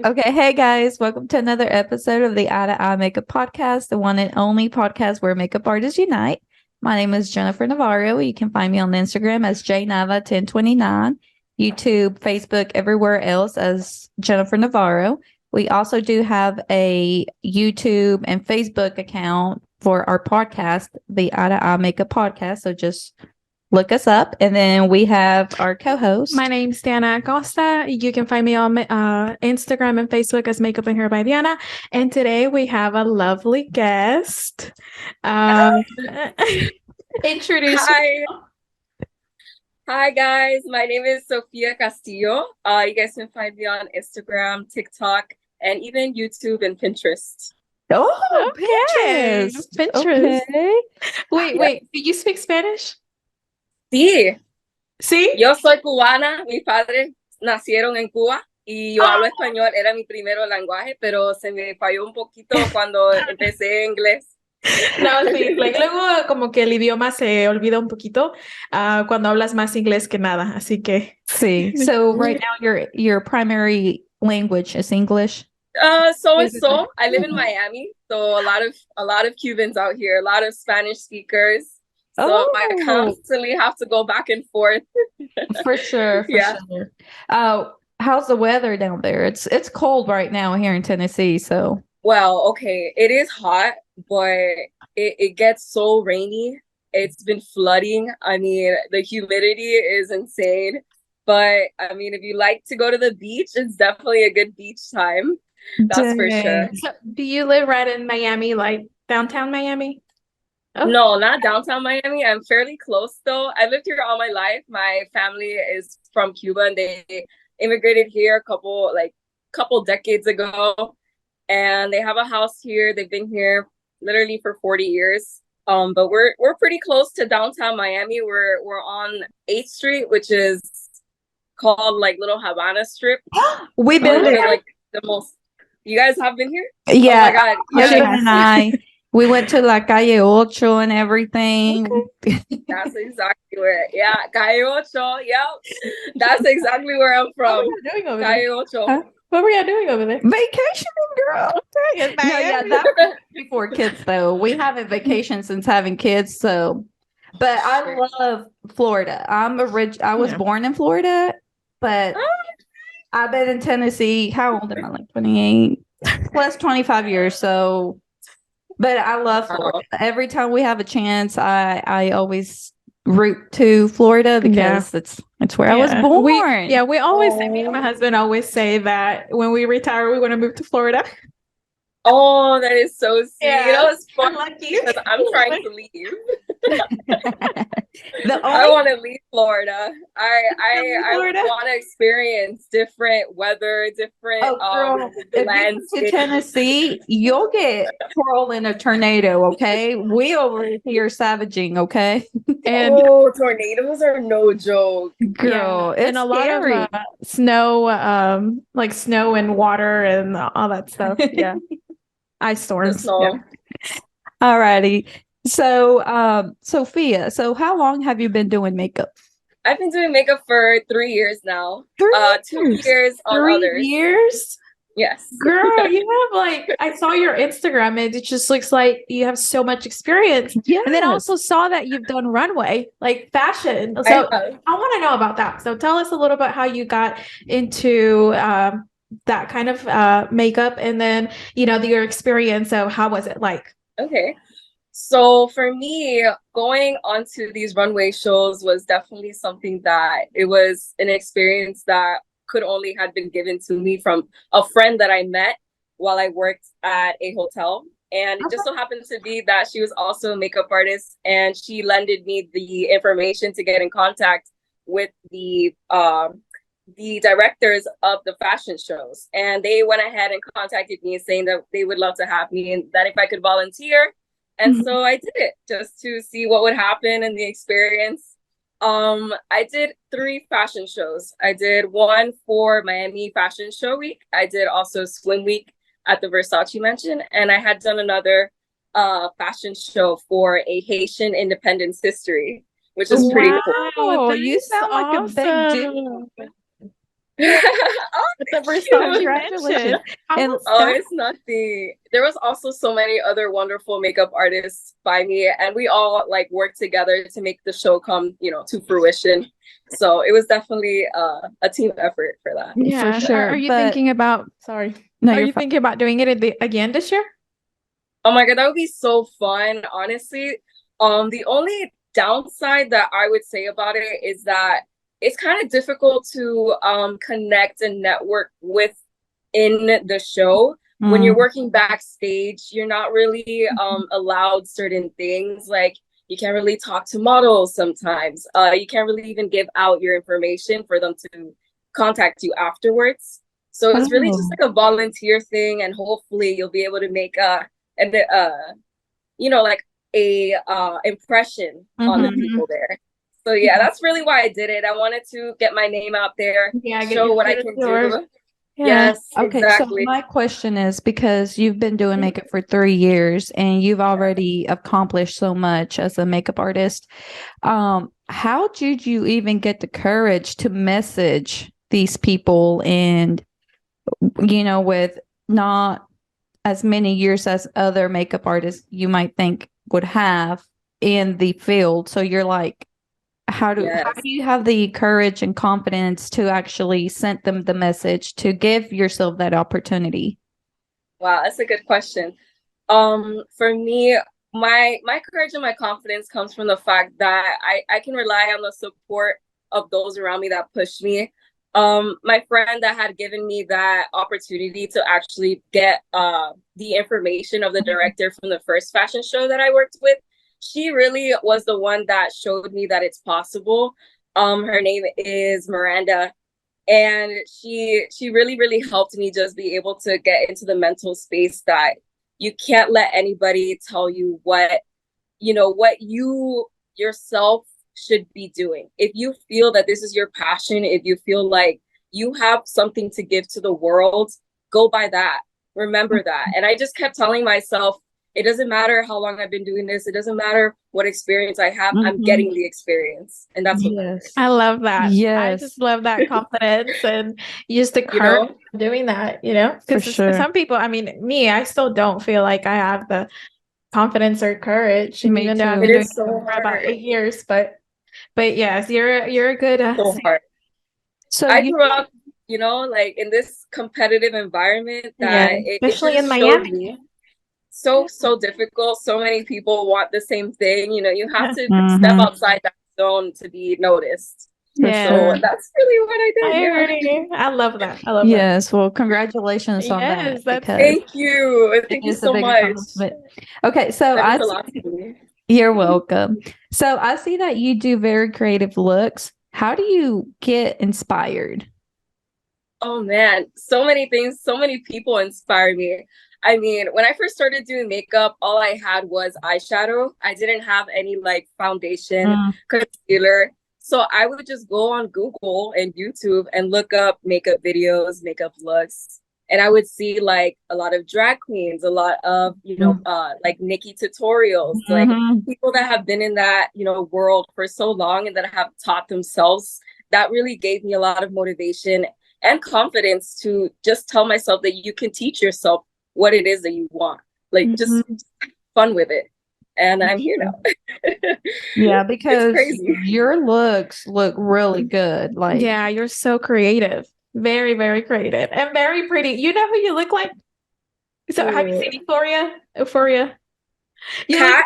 Okay, hey guys, welcome to another episode of the Eye to Eye Makeup Podcast, the one and only podcast where makeup artists unite. My name is Jennifer Navarro. You can find me on Instagram as jnava1029, YouTube, Facebook, everywhere else as Jennifer Navarro. We also do have a YouTube and Facebook account for our podcast, the Eye to Eye Makeup Podcast. So just look us up. And then we have our co-host. My name's Diana Acosta. You can find me on Instagram and Facebook as Makeup and Hair by Diana. And today we have a lovely guest. Introduce Hi. Hi guys, my name is Sophia Castillo. You guys can find me on Instagram, TikTok, and even YouTube and Pinterest. Oh, Okay. Pinterest. Okay. Wait. Do you speak Spanish? Sí, Sí. yo soy cubana, mis padres nacieron en Cuba y yo hablo español, era mi primero lenguaje, pero se me falló un poquito cuando empecé inglés. No, sí. Luego como que el idioma se olvida un poquito cuando hablas más inglés que nada. Así que See, so right now your primary language is English. So and so. I live in Miami, so a lot of Cubans out here, a lot of Spanish speakers. So I constantly have to go back and forth. For sure. Sure. How's the weather down there? It's cold right now here in Tennessee. So well, okay, it is hot, but it gets so rainy. It's been flooding. I mean, the humidity is insane. But I mean, if you like to go to the beach, it's definitely a good beach time. That's for sure. So, do you live right in Miami, like downtown Miami? Oh. No, not downtown Miami. I'm fairly close though. I lived here all my life. My family is from Cuba and they immigrated here a couple decades ago. And they have a house here. They've been here literally for 40 years. But we're pretty close to downtown Miami. We're on 8th Street, which is called like Little Havana Strip. We've been there. Like the most. You guys have been here? Yeah. Oh my God. Yeah. And I. We went to La Calle Ocho and everything. Okay. That's exactly where, Calle Ocho. Yep. That's exactly where I'm from. What were you doing over Calle there? Ocho. Huh? What were you doing over there? Vacationing, girl. No, yeah, that was before kids, though. We haven't vacationed since having kids, so. But I love Florida. I was born in Florida, but I've been in Tennessee. How old am I? Like 28 plus 25 years. So. But I love Florida. Every time we have a chance, I always root to Florida because it's where I was born. We always say, me and my husband always say that when we retire, we want to move to Florida. Oh, that is so sweet. Yeah. You know, it's fun because I'm trying to leave. I want to leave Florida. I want to experience different weather, different landscapes. To Tennessee, you'll get twirled in a tornado. Okay, we over here savaging. Okay, and tornadoes are no joke, girl. It's and a scary. lot of snow, like snow and water and all that stuff. Yeah. Ice storms. Yeah. Alrighty. So, Sophia, so how long have you been doing makeup? I've been doing makeup for 3 years now. 2 years on 3 others. years? Yes. Girl, you have I saw your Instagram and it just looks like you have so much experience. Yeah. And then I also saw that you've done runway, like fashion. So I want to know about that. So tell us a little bit how you got into that kind of makeup and then, your experience. So how was it like? Okay. So for me, going onto these runway shows was definitely something that it was an experience that could only had been given to me from a friend that I met while I worked at a hotel. And it just so happened to be that she was also a makeup artist and she lended me the information to get in contact with the directors of the fashion shows. And they went ahead and contacted me saying that they would love to have me and that if I could volunteer. And so I did it just to see what would happen in the experience. I did 3 fashion shows. I did one for Miami Fashion Show Week. I did also Swim Week at the Versace Mansion. And I had done another fashion show for a Haitian Independence History, which is pretty cool. You sound like a big deal. Oh, It's the thank first time you. Congratulations. And Oh, it's nothing. There was also so many other wonderful makeup artists by me, and we all like worked together to make the show come, to fruition. So it was definitely a team effort for that. Yeah, for sure. Are you But thinking about? Sorry. no, Are you're you fine. thinking about doing it again this year? Oh my God, that would be so fun. Honestly, the only downside that I would say about it is that it's kind of difficult to connect and network with in the show. When you're working backstage, you're not really allowed certain things. Like you can't really talk to models sometimes. You can't really even give out your information for them to contact you afterwards. So it's really just like a volunteer thing, and hopefully you'll be able to make and like a impression on the people there. So yeah, that's really why I did it. I wanted to get my name out there, Yeah, get show your what I foot can in the door. do. Yeah. Yes, Okay, exactly. so my question is, because you've been doing makeup for 3 years and you've already accomplished so much as a makeup artist, how did you even get the courage to message these people and, with not as many years as other makeup artists you might think would have in the field? So you're like, how do you have the courage and confidence to actually send them the message to give yourself that opportunity? Wow, that's a good question. For me, my courage and my confidence comes from the fact that I can rely on the support of those around me that push me. My friend that had given me that opportunity to actually get the information of the director from the first fashion show that I worked with, she really was the one that showed me that it's possible. Her name is Miranda, and she really helped me just be able to get into the mental space that you can't let anybody tell you what you yourself should be doing. If you feel that this is your passion, if you feel like you have something to give to the world, go by that. Remember that. And I just kept telling myself, it doesn't matter how long I've been doing this. It doesn't matter what experience I have. I'm getting the experience. And that's what matters. I love that. I Yes. just love that confidence and just the courage of doing that, For because sure. some people, I mean, me, I still don't feel like I have the confidence or courage. And Me even though I've too. been It doing is so it for about hard. 8 years, but yes, you're a good So hard. So I grew up, like in this competitive environment that it especially in just showed Miami. me so difficult. So many people want the same thing. You have to step outside that zone to be noticed. Yeah. So that's really what I did. I Yeah. agree. I love that. I love that. Yes, well, congratulations on that. Yes, that's Because Thank you. it Thank you is a so big much. accomplishment. Okay, so That means a lot to me. you're welcome. So I see that you do very creative looks. How do you get inspired? Oh man, so many things, so many people inspire me. I mean, when I first started doing makeup, all I had was eyeshadow. I didn't have any like foundation, concealer. So I would just go on Google and YouTube and look up makeup videos, makeup looks. And I would see like a lot of drag queens, a lot of, like Nikki tutorials, like people that have been in that, world for so long and that have taught themselves. That really gave me a lot of motivation and confidence to just tell myself that you can teach yourself what it is that you want. Like just fun with it. And I'm here now. Yeah, because crazy. your looks look really good. Like, yeah, you're so creative. Very, very creative and very pretty. You know who you look like? So have you seen Euphoria? Euphoria. You Kat?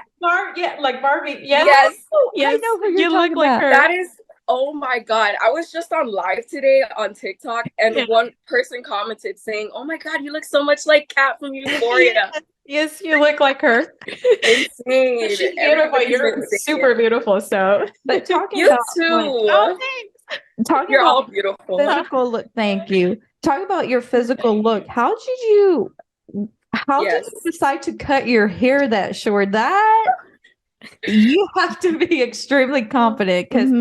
like Barbie. Yes. Yes. I know who you're You talking look like about. her. That is, oh my God. I was just on live today on TikTok and one person commented saying, oh my God, you look so much like Kat from Euphoria. Yes, you look like her. Insane. She's beautiful. You're super beautiful. So, but talking you about too. talking You're about all beautiful. physical look. Thank you. Talk about your physical look. How did you decide to cut your hair that short? That you have to be extremely confident because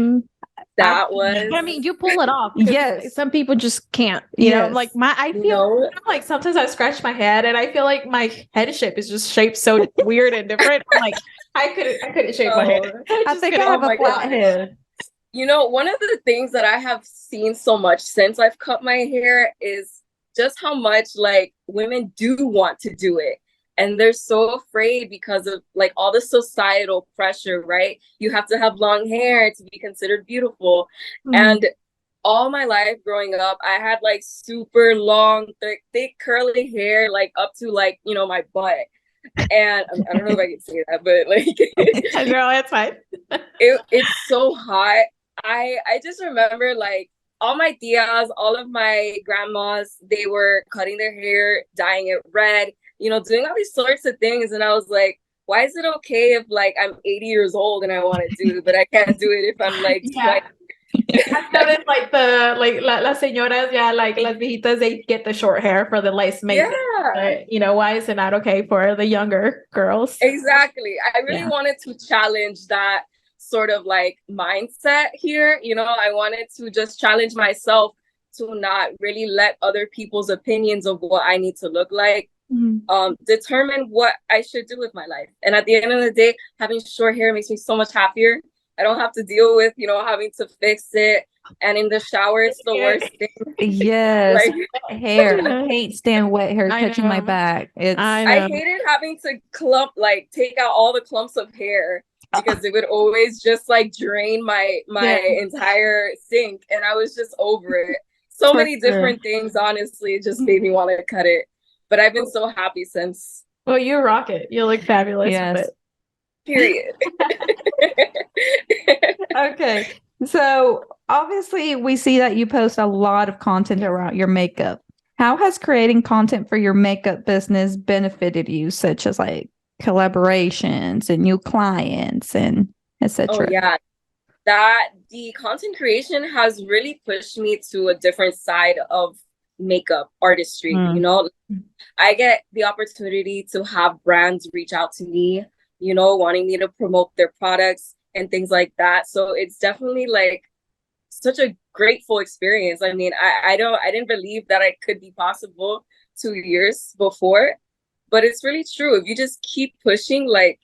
that was. I mean, you pull it off. Yes. Some people just can't. You know, like I feel like sometimes I scratch my head and I feel like my head shape is just shaped so weird and different. I'm like, I couldn't shape my head. I think I have a flat head. One of the things that I have seen so much since I've cut my hair is just how much like women do want to do it. And they're so afraid because of like all the societal pressure, right? You have to have long hair to be considered beautiful. And all my life growing up, I had like super long, thick curly hair, like up to like, my butt. And I don't know if I can say that, but like, girl, it's fine. it's so hot. I just remember like all my tias, all of my grandmas, they were cutting their hair, dyeing it red, doing all these sorts of things. And I was like, why is it okay if like I'm 80 years old and I want to do it, but I can't do it if I'm like 20? I've noticed like las señoras, like las viejitas, they get the short hair for the lice makeup. But, why is it not okay for the younger girls? Exactly. I really wanted to challenge that sort of like mindset here. I wanted to just challenge myself to not really let other people's opinions of what I need to look like determine what I should do with my life. And at the end of the day, having short hair makes me so much happier. I don't have to deal with, having to fix it. And in the shower, it's the worst thing. Yes. Wet hair. I can't stand wet hair touching my back. I hated having to take out all the clumps of hair because it would always just like drain my entire sink. And I was just over it. So many different things, honestly, it just made me want to cut it. But I've been so happy since. Well, you rock it. You look fabulous with it. Period. Okay. So obviously we see that you post a lot of content around your makeup. How has creating content for your makeup business benefited you, such as like collaborations and new clients and etc.? Oh yeah. The content creation has really pushed me to a different side of makeup artistry. I get the opportunity to have brands reach out to me, wanting me to promote their products and things like that. So it's definitely like such a grateful experience. I mean, I didn't believe that it could be possible 2 years before, but it's really true. If you just keep pushing, like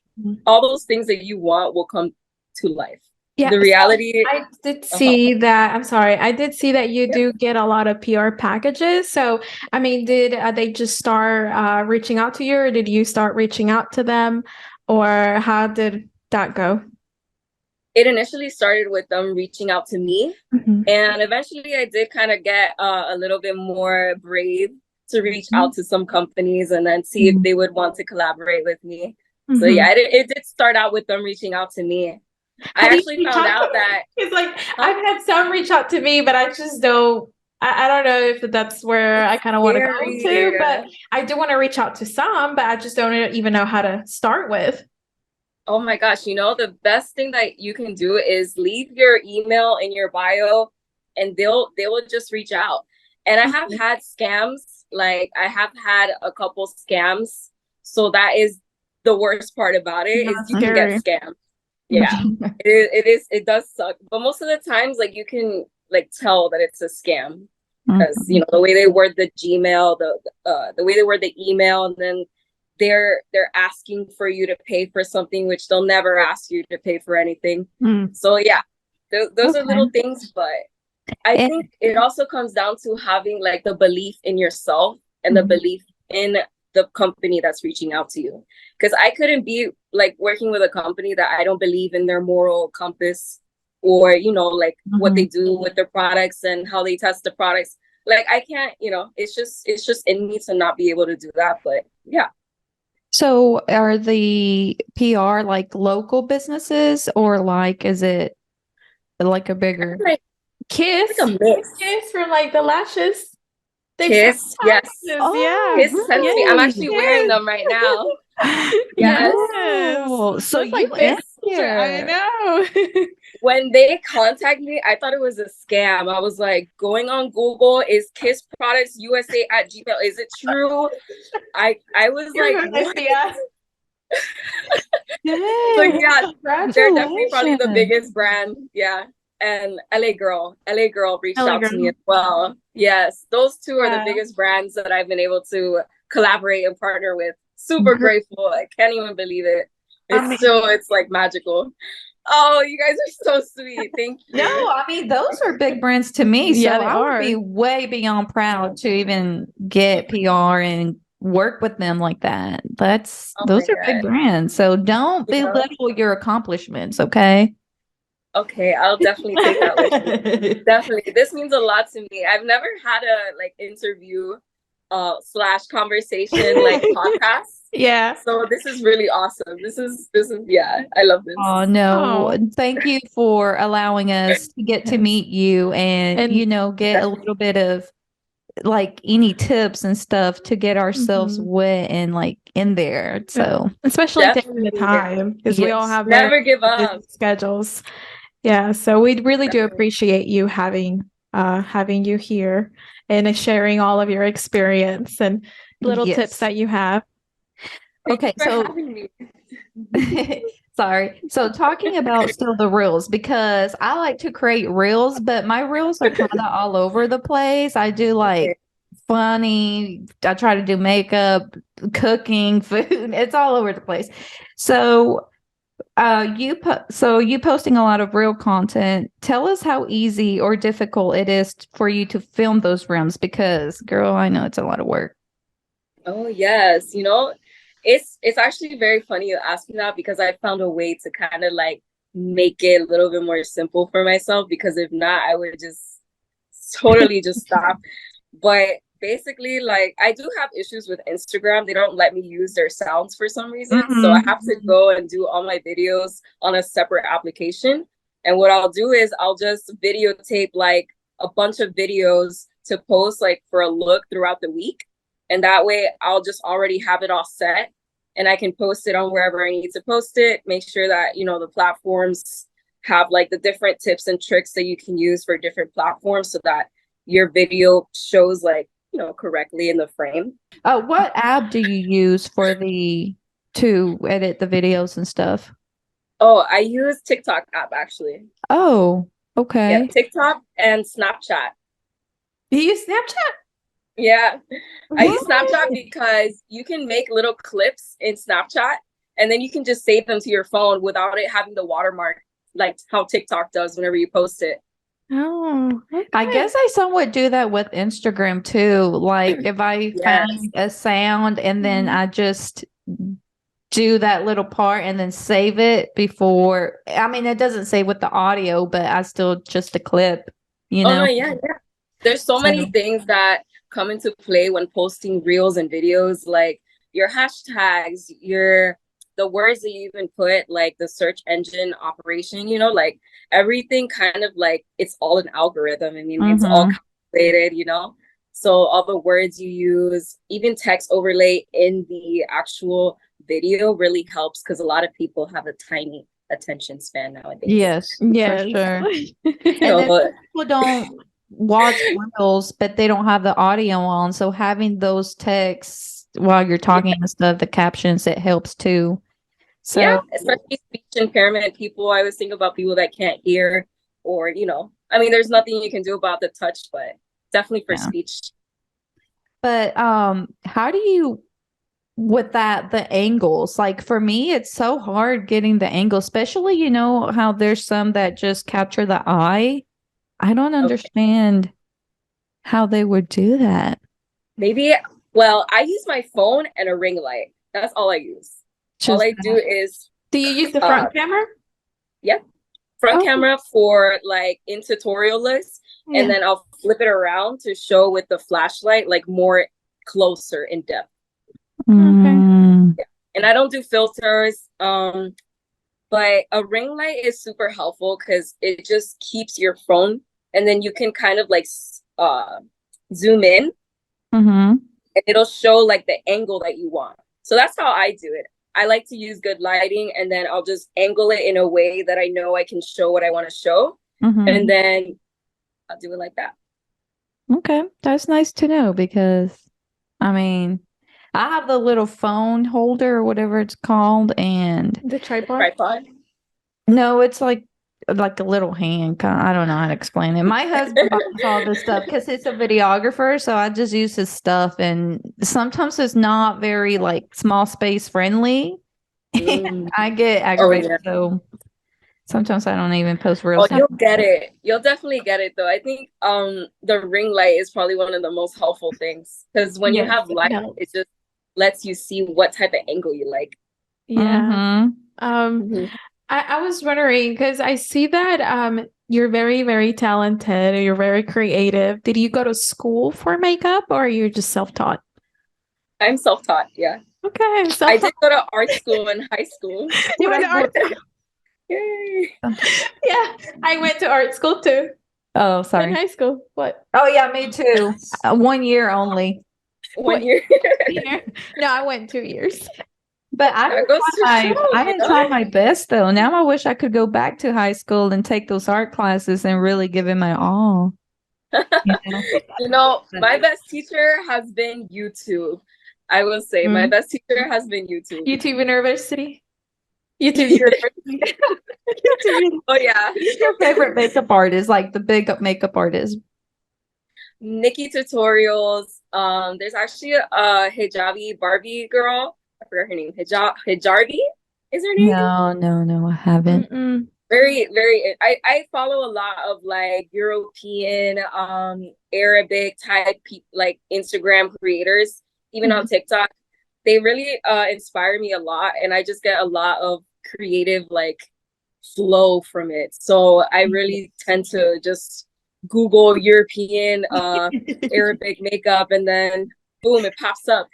all those things that you want will come to life. Yeah, the reality. I did see that. I'm sorry. I did see that you do get a lot of PR packages. So, I mean, did they just start reaching out to you, or did you start reaching out to them, or how did that go? It initially started with them reaching out to me, and eventually I did kind of get a little bit more brave to reach out to some companies and then see if they would want to collaborate with me. So yeah, it did start out with them reaching out to me. I actually found out that it's like I've had some reach out to me, but I just don't. I don't know if that's where I kind of want to go to, but I do want to reach out to some, but I just don't even know how to start with. Oh my gosh, the best thing that you can do is leave your email in your bio and they will just reach out. And I have had scams, like I have had a couple scams. So that is the worst part about it is you can get scammed. Yeah, it does suck. But most of the times, like you can like tell that it's a scam because the way they word the Gmail, the way they word the email, and then they're asking for you to pay for something which they'll never ask you to pay for anything. So yeah, those are little things, but I think it also comes down to having like the belief in yourself and the belief in the company that's reaching out to you. Because I couldn't be like working with a company that I don't believe in their moral compass or, like what they do with their products and how they test the products. Like I can't, it's just in me to not be able to do that. But yeah. So are the PR like local businesses or like, is it like a bigger Kiss? Like a mix. Kiss from like the lashes. Kiss, yes. Yeah. Kiss sent me. I'm actually wearing them right now. Yes. Oh, so you like I know. When they contacted me, I thought it was a scam. I was like going on Google, is Kiss Products USA at Gmail? Is it true? I was like, what? So yeah, they're definitely probably the biggest brand. Yeah. And LA Girl reached out to me as well. Yes, those two are the biggest brands that I've been able to collaborate and partner with. Super grateful. I can't even believe it. It's like magical. Oh, you guys are so sweet. Thank you. No, I mean, those are big brands to me. So Yeah, they I would are. be way beyond proud to even get PR and work with them like that. Those are big brands. So don't belittle your accomplishments, okay? Okay, I'll definitely take that with me. Definitely. This means a lot to me. I've never had a like interview slash conversation like podcast. Yeah. So this is really awesome. This is yeah, I love this. Oh no. Thank you for allowing us to get to meet you and you know, get a little bit of like any tips and stuff to get ourselves wet and like in there. So especially taking the time because we all have never give up schedules. Yeah. So we really do appreciate you having you here and sharing all of your experience and little tips that you have. Okay, so sorry. So talking about still the reels, because I like to create reels, but my reels are kind of all over the place. I do like funny, I try to do makeup, cooking, food. It's all over the place. So you posting a lot of reel content. Tell us how easy or difficult it is for you to film those reels, because girl, I know it's a lot of work. Oh yes, you know, it's actually very funny you asking that, because I found a way to kind of like make it a little bit more simple for myself, because if not, I would just totally just stop. But basically, like, I do have issues with Instagram. They don't let me use their sounds for some reason. So I have to go and do all my videos on a separate application. And what I'll do is I'll just videotape like a bunch of videos to post like for a look throughout the week. And that way I'll just already have it all set and I can post it on wherever I need to post it. Make sure that, you know, the platforms have like the different tips and tricks that you can use for different platforms so that your video shows like, you know, correctly in the frame. What app do you use to edit the videos and stuff? Oh, I use TikTok app actually. Oh, okay. Yeah, TikTok and Snapchat. You use Snapchat? Yeah, I use Snapchat because you can make little clips in Snapchat and then you can just save them to your phone without it having the watermark, like how TikTok does whenever you post it. Oh, okay. I guess I somewhat do that with Instagram too. Like if I find a sound and then I just do that little part and then save it before. I mean, it doesn't save with the audio, but I still just a clip, you know? Oh, no, yeah. There's so many things that come into play when posting reels and videos, like your hashtags, the words that you even put, like the search engine operation, you know, like everything kind of like it's all an algorithm. I mean, it's all calculated, you know. So all the words you use, even text overlay in the actual video really helps because a lot of people have a tiny attention span nowadays. Yes, for sure. And then people don't watch reels, but they don't have the audio on. So having those texts while you're talking and stuff, the captions, it helps too. So yeah, especially speech impairment people. I always think about people that can't hear, or you know, I mean, there's nothing you can do about the touch, but definitely for speech. But how do you with the angles? Like for me, it's so hard getting the angle, especially you know how there's some that just capture the eye. I don't understand how they would do that. Maybe, well, I use my phone and a ring light. That's all I use. All I do is... Do you use the front camera? Yeah. Front camera for like in tutorial lists. And then I'll flip it around to show with the flashlight, like more closer in depth. Okay. Yeah. And I don't do filters. But a ring light is super helpful because it just keeps your phone, and then you can kind of like zoom in and it'll show like the angle that you want. So that's how I do it. I like to use good lighting, and then I'll just angle it in a way that I know I can show what I want to show. And then I'll do it like that. Okay. That's nice to know because, I mean, I have the little phone holder or whatever it's called, and the tripod. No, it's like a little hand. I don't know how to explain it. My husband buys all this stuff because he's a videographer, so I just use his stuff, and sometimes it's not very like small space friendly. I get aggravated. So Sometimes I don't even post Oh, reels. you'll get it. You'll definitely get it though. I think the ring light is probably one of the most helpful things because when you Yes, have light, it just lets you see what type of angle you like. Yeah. Mhm. I was wondering because I see that you're very, very talented and you're very creative. Did you go to school for makeup or are you just self-taught? I'm self-taught, yeah. Okay, I self-taught. did go to art school in high school. You went to art school? Yay. Yeah, I went to art school too. Oh, In sorry. high school. What? Oh, yeah, me too. 1 year only. 1 year. No, I went 2 years. But That goes to show, I you didn't know? try my best though. Now I wish I could go back to high school and take those art classes and really give it my all. You know? You know, my best teacher has been YouTube. I will say my best teacher has been YouTube. YouTube University. YouTube University. Oh yeah. Who's your favorite makeup artist? Like the big makeup artist? Nikki Tutorials. There's actually a hijabi Barbie girl. I forgot her name. Hijabi is her name. No, I haven't. Mm-mm. Very, very. I follow a lot of like European, Arabic type like Instagram creators, even on TikTok. They really inspire me a lot, and I just get a lot of creative like flow from it. So I really tend to just Google European Arabic makeup and then boom, it pops up.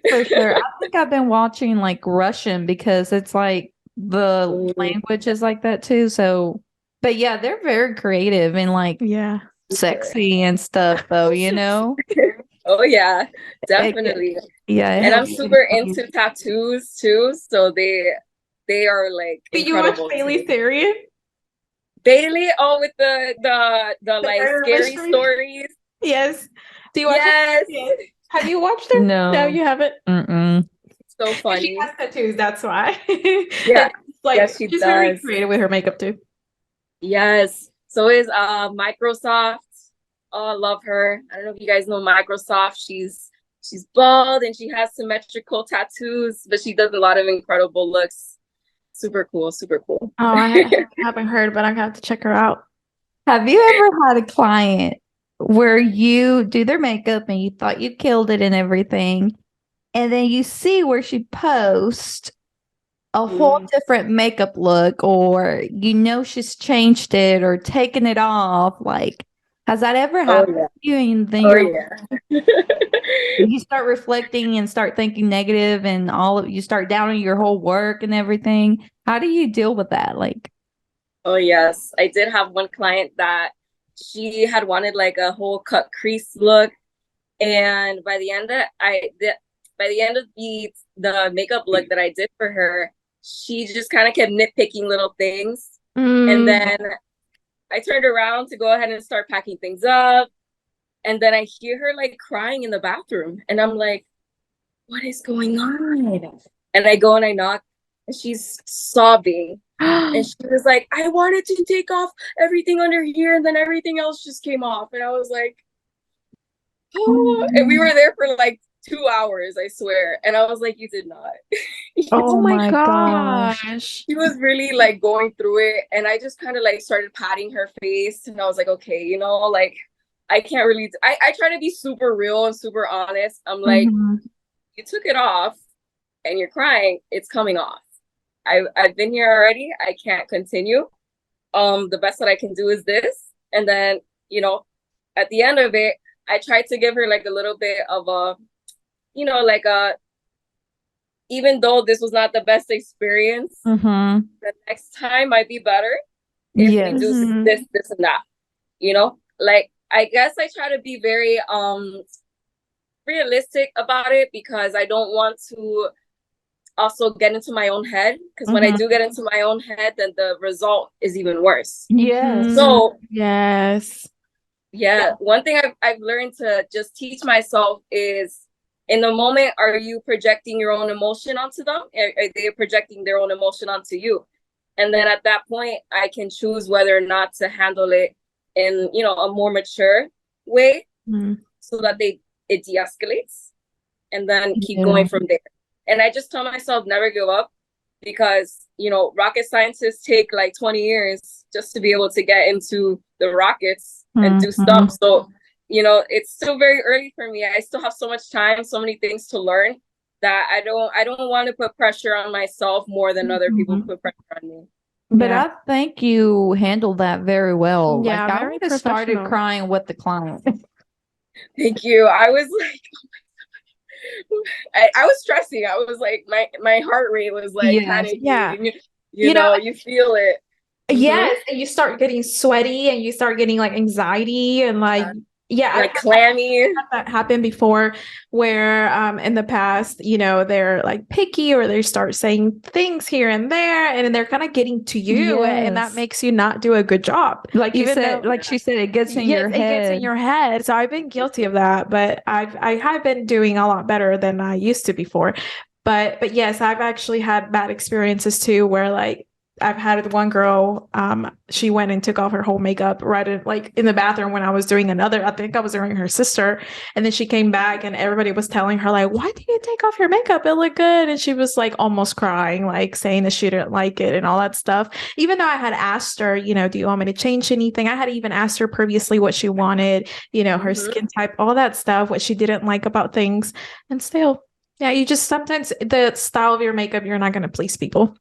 For sure. I think I've been watching like Russian because it's like the language is like that too. So, but yeah, they're very creative and like sexy and stuff though, you know? Oh yeah, definitely. And I'm super into tattoos too. So they are like Did you watch Bailey Sarian? Bailey, oh, with the like scary stories. Yes. Do you watch Yes. it? Have you watched her? No, you haven't. So funny. She has tattoos, that's why. Yeah. Like yes, she she's does. very creative with her makeup too. Yes. So is Microsoft. Oh, I love her. I don't know if you guys know Microsoft. She's bald and she has symmetrical tattoos, but she does a lot of incredible looks. Super cool, super cool. Oh, I haven't heard, but I have to check her out. Have you ever had a client where you do their makeup and you thought you killed it and everything, and then you see where she posts a whole different makeup look, or you know she's changed it or taken it off? Like, has that ever happened to you? And then you start reflecting and start thinking negative, and you start downing your whole work and everything. How do you deal with that? Like, oh yes, I did have one client that she had wanted like a whole cut crease look, and by the end of the makeup look that I did for her, she just kind of kept nitpicking little things, and then I turned around to go ahead and start packing things up, and then I hear her like crying in the bathroom, and I'm like, what is going on? And I go and I knock, and she's sobbing. And she was like, I wanted to take off everything under here, and then everything else just came off. And I was like, oh. And we were there for like 2 hours, I swear. And I was like, you did not. Oh my gosh. She was really like going through it. And I just kind of like started patting her face. And I was like, okay, you know, like I can't really, I try to be super real and super honest. I'm like, you took it off and you're crying, it's coming off. I've been here already. I can't continue. The best that I can do is this. And then, you know, at the end of it, I tried to give her like a little bit of a, you know, like even though this was not the best experience, the next time might be better if we do this, and that, you know, like, I guess I try to be very realistic about it because I don't want to also get into my own head, because when I do get into my own head, then the result is even worse. So one thing I've learned to just teach myself is, in the moment, are you projecting your own emotion onto them? Are they projecting their own emotion onto you? And then at that point, I can choose whether or not to handle it in, you know, a more mature way, so that it de-escalates, and then keep going from there. And I just tell myself, never give up. because, you know, rocket scientists take like 20 years just to be able to get into the rockets and do stuff. So, you know, it's still very early for me. I still have so much time, so many things to learn, that I don't want to put pressure on myself more than other people put pressure on me. But I think you handled that very well. Yeah, like I would have started crying with the client. Thank you. I was like, I was stressing. I was like, my heart rate was like panicking. Yeah. You know, you feel it. Yes, and you start getting sweaty and you start getting like anxiety and like like clammy. That happened before, where in the past, you know, they're like picky, or they start saying things here and there, and they're kind of getting to you, and that makes you not do a good job. Like you said, like she said, it gets in your head. It gets in your head. So I've been guilty of that, but I have been doing a lot better than I used to before. But yes, I've actually had bad experiences too, where like I've had one girl, she went and took off her whole makeup right in the bathroom when I was doing I think I was doing her sister. And then she came back and everybody was telling her like, why did you take off your makeup? It looked good. And she was like almost crying, like saying that she didn't like it and all that stuff. Even though I had asked her, you know, do you want me to change anything? I had even asked her previously what she wanted, you know, her skin type, all that stuff, what she didn't like about things. And still, yeah, you just sometimes the style of your makeup, you're not going to please people.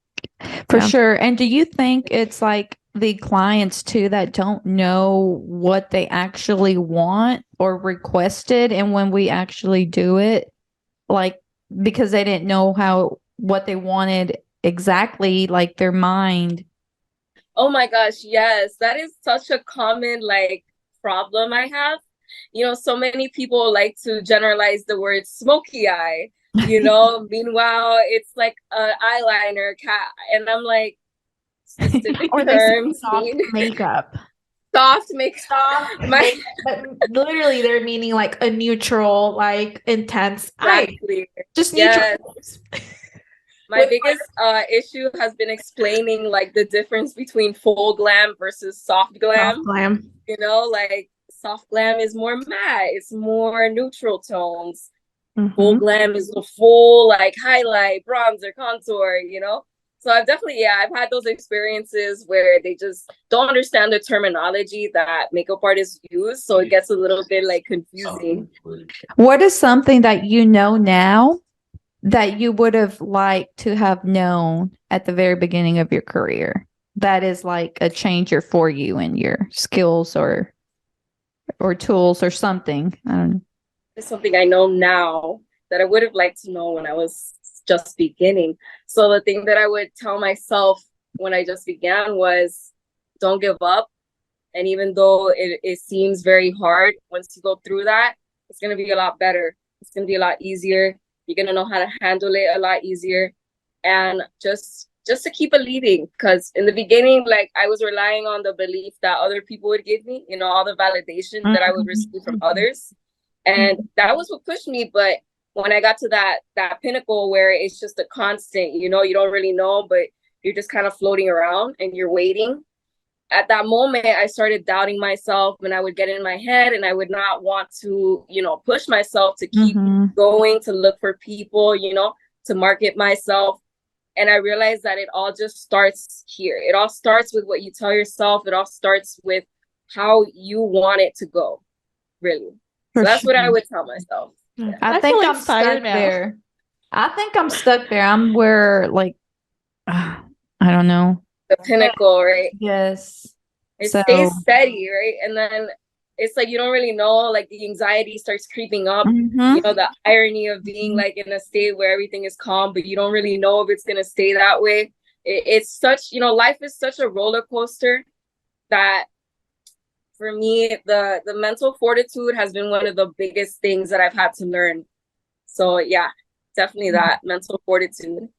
For sure. And do you think it's like the clients too that don't know what they actually want or requested, and when we actually do it, like because they didn't know what they wanted exactly, like their mind? Oh my gosh, yes. That is such a common like problem I have. You know, so many people like to generalize the word smoky eye. You know, meanwhile, it's like an eyeliner cat. And I'm like, specific or terms. Soft makeup. Soft makeup. But literally, they're meaning like a neutral, like intense. Exactly. Just neutral. My biggest issue has been explaining like the difference between full glam versus soft glam. Soft glam. You know, like soft glam is more matte. It's more neutral tones. Full glam is the full like highlight, bronzer, contour, you know? So I've had those experiences where they just don't understand the terminology that makeup artists use. So it gets a little bit like confusing. What is something that you know now that you would have liked to have known at the very beginning of your career that is like a changer for you in your skills or tools or something? I don't know. It's something I know now that I would have liked to know when I was just beginning. So the thing that I would tell myself when I just began was, don't give up. And even though it seems very hard, once you go through that, it's going to be a lot better. It's going to be a lot easier. You're going to know how to handle it a lot easier. And just to keep believing, because in the beginning, like I was relying on the belief that other people would give me, you know, all the validation that I would receive from others. And that was what pushed me. But when I got to that pinnacle where it's just a constant, you know, you don't really know, but you're just kind of floating around and you're waiting. At that moment, I started doubting myself, and I would get in my head and I would not want to, you know, push myself to keep going, to look for people, you know, to market myself. And I realized that it all just starts here. It all starts with what you tell yourself. It all starts with how you want it to go, really. So that's what I would tell myself. Yeah. I think I'm stuck there. I think I'm stuck there. I'm where, like, I don't know. The pinnacle, right? Yes. It stays steady, right? And then it's like you don't really know, like the anxiety starts creeping up. You know, the irony of being like in a state where everything is calm, but you don't really know if it's going to stay that way. It's such, you know, life is such a roller coaster that for me, the mental fortitude has been one of the biggest things that I've had to learn. So yeah, definitely that mental fortitude.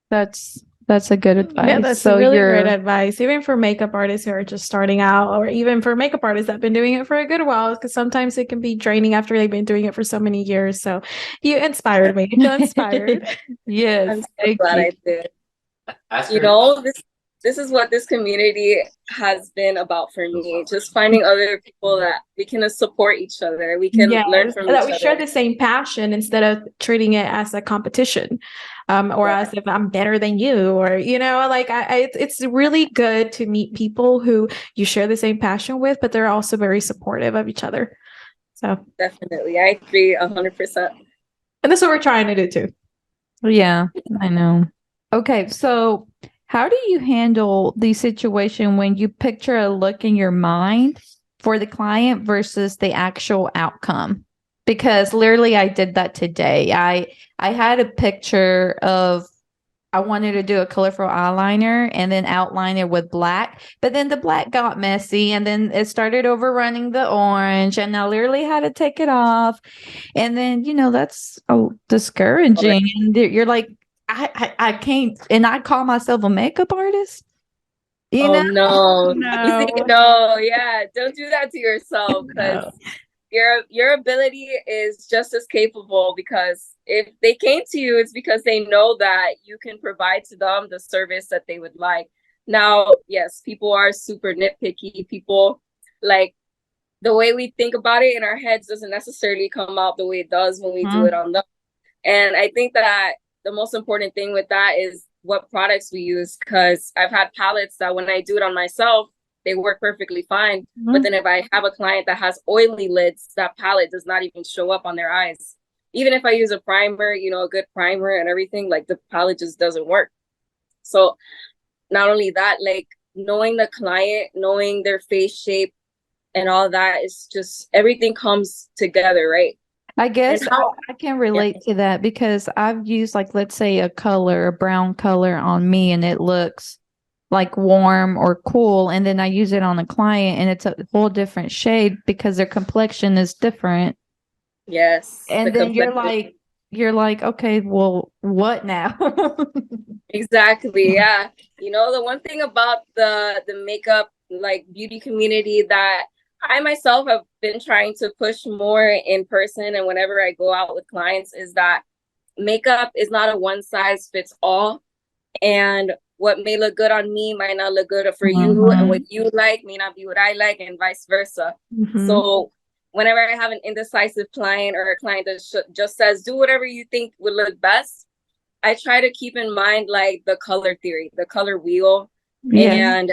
That's a good advice. Yeah, that's really great advice, even for makeup artists who are just starting out, or even for makeup artists that have been doing it for a good while, because sometimes it can be draining after they've been doing it for so many years. So you inspired me. You feel inspired. Yes. I'm so glad I did. You know, this is what this community has been about for me. Just finding other people that we can support each other. We can learn from each other. That we share the same passion instead of treating it as a competition, or as if I'm better than you, or, you know, like it's really good to meet people who you share the same passion with, but they're also very supportive of each other. So definitely, I agree 100%. And that's what we're trying to do too. Yeah, I know. Okay, so how do you handle the situation when you picture a look in your mind for the client versus the actual outcome? Because literally I did that today. I had a picture of, I wanted to do a colorful eyeliner and then outline it with black, but then the black got messy and then it started overrunning the orange and I literally had to take it off. And then, you know, that's discouraging. And you're like, I can't, and I call myself a makeup artist. You know? No. No. No, yeah. Don't do that to yourself, because your ability is just as capable, because if they came to you, it's because they know that you can provide to them the service that they would like. Now, yes, people are super nitpicky. People, like, the way we think about it in our heads doesn't necessarily come out the way it does when we do it on them. And I think that the most important thing with that is what products we use, because I've had palettes that when I do it on myself, they work perfectly fine. But then if I have a client that has oily lids, that palette does not even show up on their eyes. Even if I use a primer, you know, a good primer and everything, like, the palette just doesn't work. So not only that, like, knowing the client, knowing their face shape and all that, is just, everything comes together, right? I guess I can relate to that because I've used, like, let's say a brown color on me and it looks like warm or cool. And then I use it on a client and it's a whole different shade because their complexion is different. Yes. And then you're like, okay, well, what now? Exactly. Yeah. You know, the one thing about the makeup, like, beauty community that I myself have been trying to push more in person and whenever I go out with clients is that makeup is not a one size fits all. And what may look good on me might not look good for you. And what you like may not be what I like, and vice versa. So whenever I have an indecisive client or a client that just says, do whatever you think would look best, I try to keep in mind, like, the color theory, the color wheel, and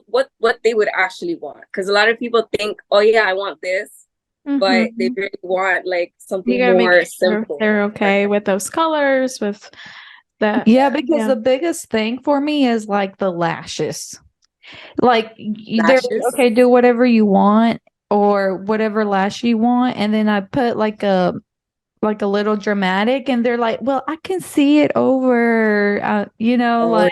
what they would actually want. Because a lot of people think, oh yeah, I want this, but they really want, like, something more simple. They're okay with those colors, with that. Yeah, because the biggest thing for me is, like, the lashes. Like, they're okay, do whatever you want or whatever lash you want, and then I put like a little dramatic, and they're like, well, I can see it over, you know,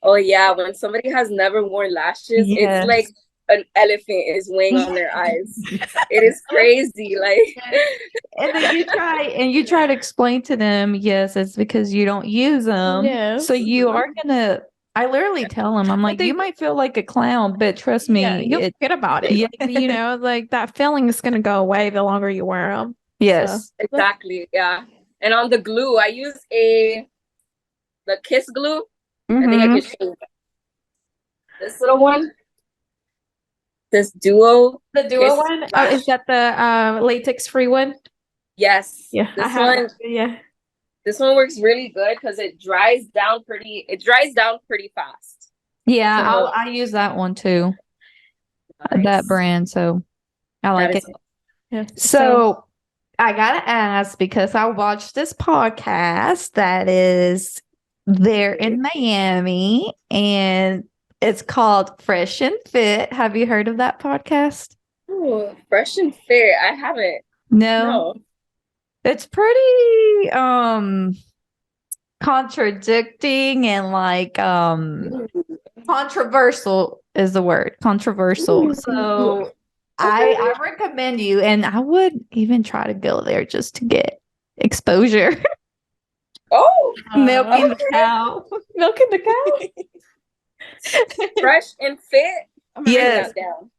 oh yeah, when somebody has never worn lashes, it's like an elephant is weighing on their eyes. It is crazy. Like, and then you try to explain to them, yes, it's because you don't use them, so you are gonna, I literally tell them, I'm like, you might feel like a clown, but trust me, you'll forget about it. You know, like, that feeling is going to go away the longer you wear them. Yes. So. Exactly. Yeah. And on the glue, I use the Kiss glue. I think I can show you this little one. This duo. The duo one? Is that the latex free one? Yes. Yeah. This one works really good because it dries down pretty fast. Yeah, so, I use that one too. Nice. That brand. So I like it. Yeah. So I gotta ask, because I watched this podcast that is there in Miami, and it's called Fresh and Fit. Have you heard of that podcast? Ooh, Fresh and Fit. I haven't. No. It's pretty contradicting and, like, controversial is the word. Controversial. So I recommend you, and I would even try to go there just to get exposure. Oh, milking the cow. Milking the cow. Fresh and Fit. Yes. Down.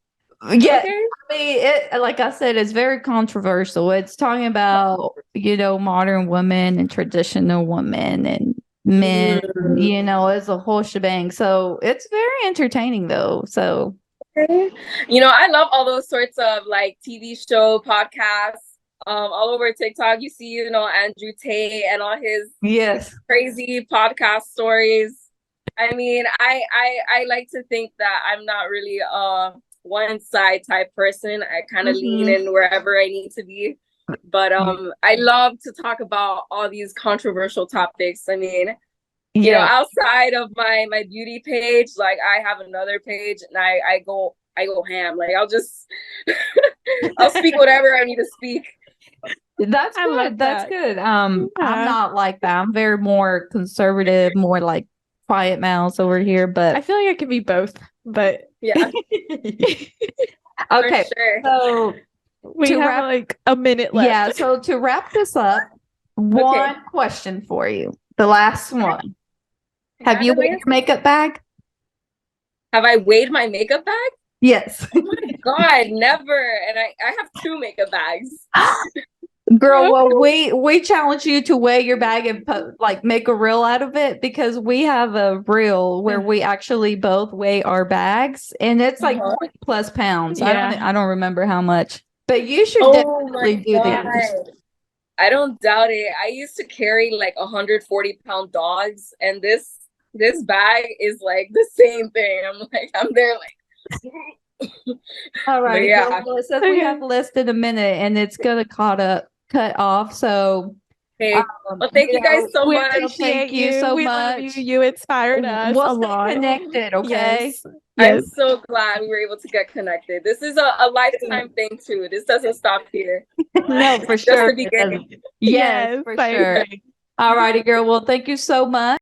Yeah, okay. I mean, it, like I said, it's very controversial. It's talking about, you know, modern women and traditional women, and men, you know, as a whole shebang. So it's very entertaining though. So you know, I love all those sorts of like TV show podcasts. All over TikTok, you see, you know, Andrew Tate and all his crazy podcast stories. I mean, I like to think that I'm not really a one side type person. I kind of lean in wherever I need to be. But I love to talk about all these controversial topics. I mean, you know, outside of my beauty page, like I have another page and I go ham. Like I'll just I'll speak whatever I need to speak. That's good. That's good. I'm not like that. I'm very more conservative, more like quiet mouse over here, but I feel like I can be both. But yeah. Okay. Sure. So we have like a minute left. Yeah. So to wrap this up, one question for you. The last one. Have you weighed your makeup bag? Have I weighed my makeup bag? Yes. Oh my God, never. And I have 2 makeup bags. Girl, well, we challenge you to weigh your bag and make a reel out of it, because we have a reel where we actually both weigh our bags, and it's like 40 plus pounds. Yeah. I don't remember how much, but you should definitely do that. I don't doubt it. I used to carry like 140-pound dogs, and this bag is like the same thing. I'm there like. All right. Yeah. Well, it says we have less than a minute, and it's gonna cut off. So well, thank you guys so much. Thank you so much. Love you. You inspired us a lot. Connected, okay? Yes. I'm so glad we were able to get connected. This is a lifetime thing too. This doesn't stop here. No, for sure. Just the beginning. Yes, for sure. All righty, girl. Well, thank you so much.